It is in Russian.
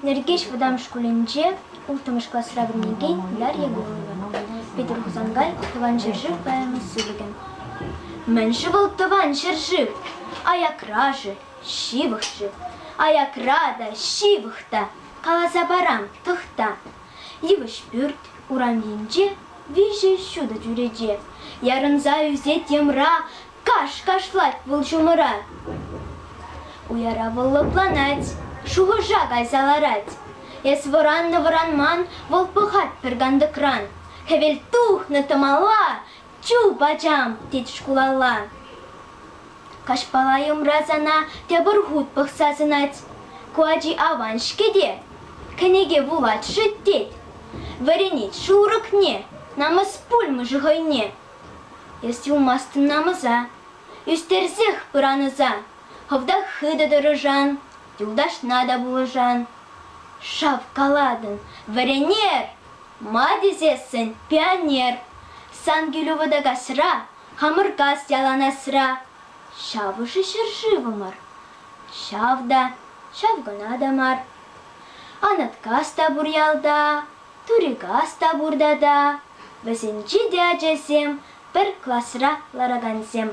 Нергеш выдам школинче, ултымыш классра бірнеген Дарья Голова. Петр Хузангай тыван жыржып баямыз сөйлеген. Мэнші был тыван жыржып, аякражы, шивықшы, аякрада, шивықта, қаласа барам, тұхта. Евыш бүрт, урам енже, виже шуда жүреже. Ярынза үзе темра, каш-кашлать бұл жұмыра. Уяра воллыпланать, шуғыжа гайзаларать. Ес воранны воранман, волпығат пірганды кран. Хевел тухны тымала, чу бачам тет шкулала. Кашпалайым разана, те бұрғут бұқсазынать. Куаджи аван шкеде, кенеге вулат шыттет. Варенит шурық не, намыз пульмы жығайне. Ес юмастын намыза, үстерзех пыраныза. Ховда хыда дырыжан, юлдаш нада булыжан. Шав каладын, варенер, мадезесін пионер. Сангелювада гасра, хамыргас яланасра. Шавышы шыржывымар, шавда, шавгына дамар. Анаткас та бурялда, туригас та бурдада. Бізінчі дәжесем, бір классра лараганзем.